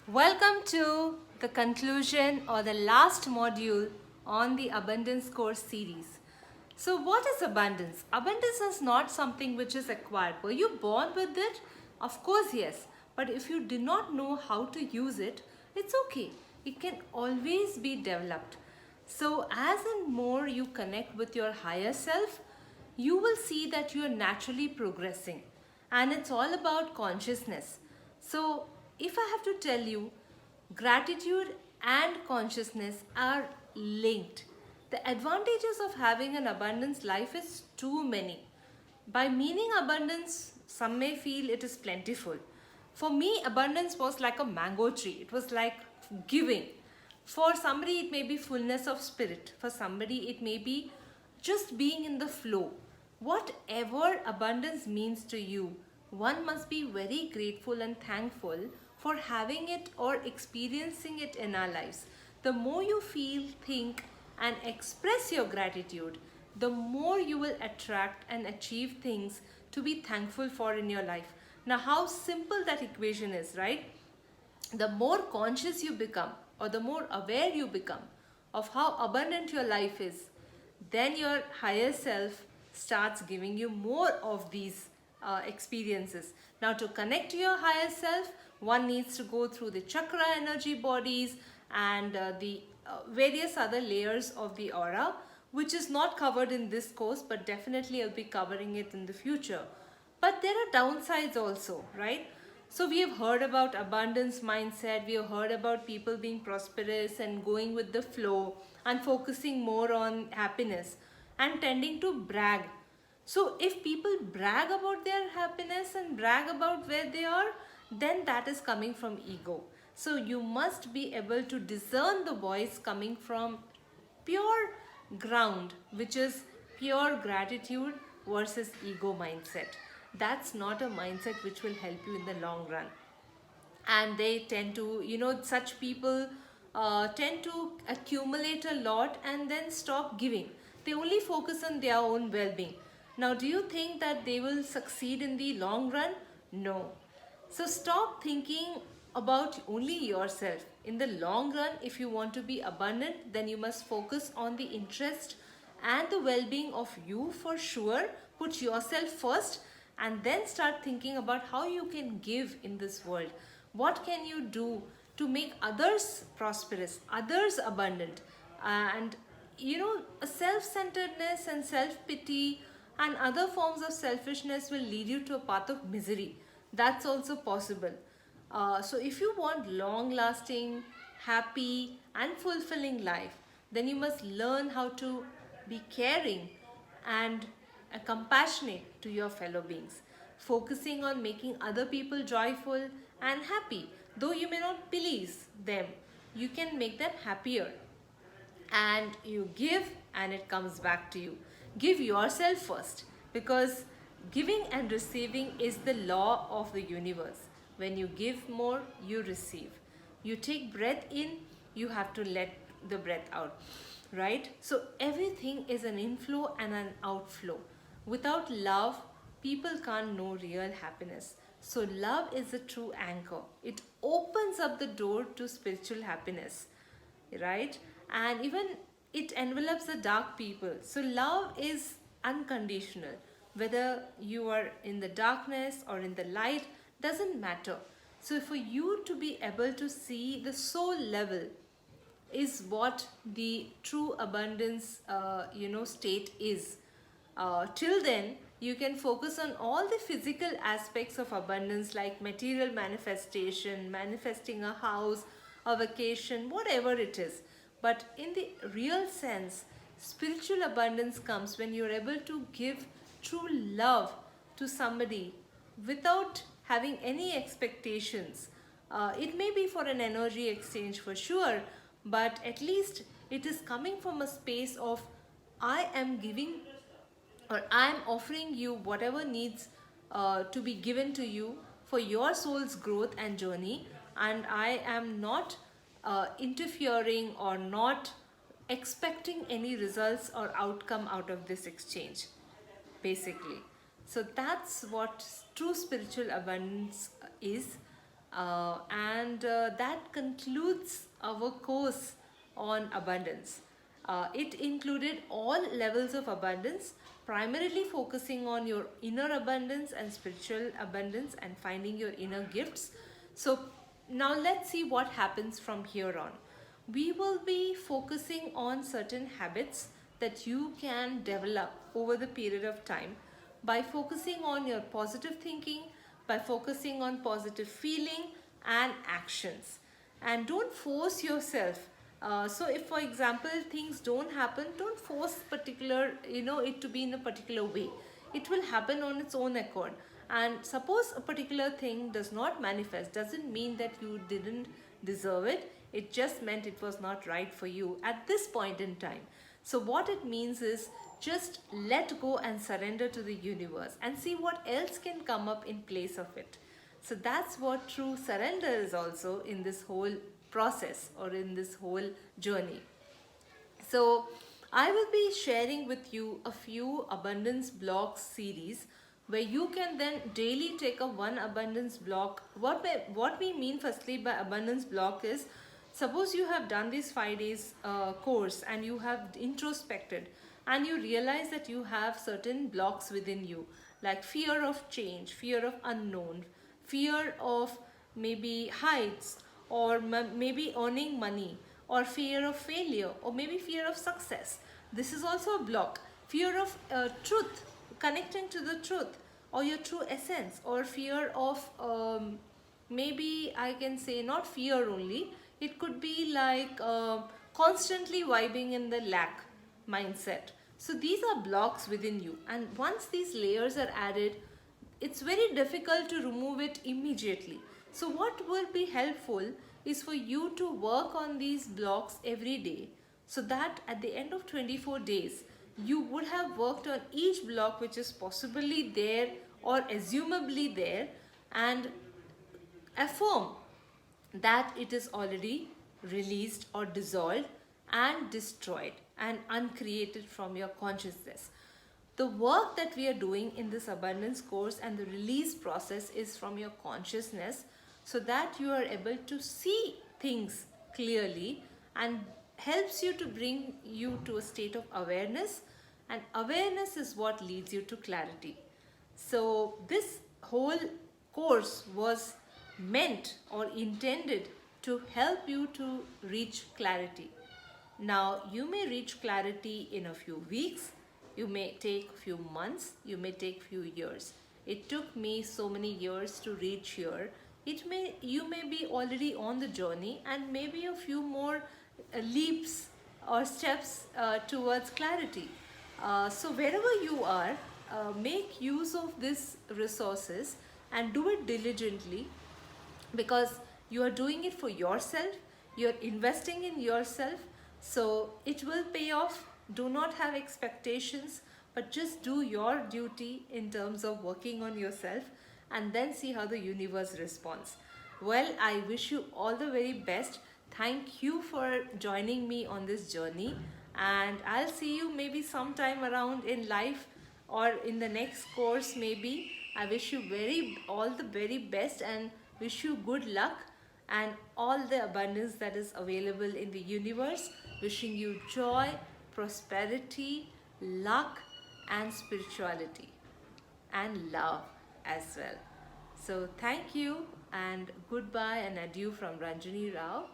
Welcome to the conclusion or the last module on the Abundance Course series. So, what is abundance? Abundance is not something which is acquired. Were you born with it? Of course, yes. But if you do not know how to use it, it's okay. It can always be developed. So, as and more you connect with your higher self, you will see that you are naturally progressing. And it's all about consciousness. So, if I have to tell you, gratitude and consciousness are linked. The advantages of having an abundance life is too many. By meaning abundance, some may feel it is plentiful. For me, abundance was like a mango tree, it was like giving. For somebody, it may be fullness of spirit. For somebody, it may be just being in the flow. Whatever abundance means to you, one must be very grateful and thankful for having it or experiencing it in our lives. The more you feel, think, and express your gratitude, the more you will attract and achieve things to be thankful for in your life. Now, how simple that equation is, right? The more conscious you become or the more aware you become of how abundant your life is, then your higher self starts giving you more of these experiences. Now, to connect to your higher self, one needs to go through the chakra energy bodies and the various other layers of the aura, which is not covered in this course, but definitely I'll be covering it in the future. But there are downsides also, right? So we have heard about abundance mindset, we have heard about people being prosperous and going with the flow and focusing more on happiness and tending to brag. So if people brag about their happiness and brag about where they are, then that is coming from ego. So you must be able to discern the voice coming from pure ground, which is pure gratitude versus ego mindset. That's not a mindset which will help you in the long run. And they tend to, such people tend to accumulate a lot and then stop giving. They only focus on their own well-being. Now, do you think that they will succeed in the long run? No. So stop thinking about only yourself. In the long run, if you want to be abundant, then you must focus on the interest and the well-being of you for sure. Put yourself first and then start thinking about how you can give in this world. What can you do to make others prosperous, others abundant? And a self-centeredness and self-pity and other forms of selfishness will lead you to a path of misery. That's also possible. So if you want long-lasting, happy and fulfilling life, then you must learn how to be caring and compassionate to your fellow beings, focusing on making other people joyful and happy. Though you may not please them, you can make them happier. And you give and it comes back to you. Give yourself first, because giving and receiving is the law of the universe. When you give more, you receive. You take breath in, you have to let the breath out, right? So everything is an inflow and an outflow. Without love, people can't know real happiness. So love is a true anchor. It opens up the door to spiritual happiness, right? And even it envelops the dark people. So love is unconditional. Whether you are in the darkness or in the light doesn't matter. So for you to be able to see the soul level is what the true abundance state is. Till then, you can focus on all the physical aspects of abundance, like material manifestation, manifesting a house, a vacation, whatever it is. But in the real sense, spiritual abundance comes when you're able to give true love to somebody without having any expectations. It may be for an energy exchange for sure, but at least it is coming from a space of I am giving, or I am offering you whatever needs to be given to you for your soul's growth and journey, and I am not interfering or not expecting any results or outcome out of this exchange, basically. So that's what true spiritual abundance is. and that concludes our course on abundance. It included all levels of abundance, primarily focusing on your inner abundance and spiritual abundance and finding your inner gifts. So now let's see what happens from here on. We will be focusing on certain habits that you can develop over the period of time by focusing on your positive thinking, by focusing on positive feeling and actions. And don't force yourself. So if for example things don't happen, don't force particular, it to be in a particular way. It will happen on its own accord. And suppose a particular thing does not manifest, doesn't mean that you didn't deserve it. It just meant it was not right for you at this point in time. So what it means is just let go and surrender to the universe and see what else can come up in place of it. So that's what true surrender is also in this whole process or in this whole journey. So I will be sharing with you a few abundance blocks series where you can then daily take a one abundance block. What we mean firstly by abundance block is, suppose you have done this 5 days course and you have introspected and you realize that you have certain blocks within you, like fear of change, fear of unknown, fear of maybe heights, or maybe earning money, or fear of failure, or maybe fear of success. This is also a block. Fear of truth, connecting to the truth or your true essence, or fear of maybe I can say not fear only, it could be like constantly vibing in the lack mindset. So these are blocks within you, and once these layers are added, it's very difficult to remove it immediately. So what will be helpful is for you to work on these blocks every day, so that at the end of 24 days you would have worked on each block which is possibly there or assumably there, and affirm that it is already released or dissolved and destroyed and uncreated from your consciousness. The work that we are doing in this abundance course and the release process is from your consciousness, so that you are able to see things clearly, and helps you to bring you to a state of awareness, and awareness is what leads you to clarity. So this whole course was meant or intended to help you to reach clarity. Now you may reach clarity in a few weeks, you may take a few months, you may take few years. It took me so many years to reach here. You may be already on the journey, and maybe a few more leaps or steps towards clarity. So wherever you are, make use of these resources and do it diligently, because you are doing it for yourself, you're investing in yourself, so it will pay off. Do not have expectations, but just do your duty in terms of working on yourself, and then see how the universe responds. Well, I wish you all the very best. Thank you for joining me on this journey, and I'll see you maybe sometime around in life or in the next course maybe. I wish you all the very best, and wish you good luck and all the abundance that is available in the universe. Wishing you joy, prosperity, luck and spirituality and love as well. So thank you, and goodbye and adieu from Ranjani Rao.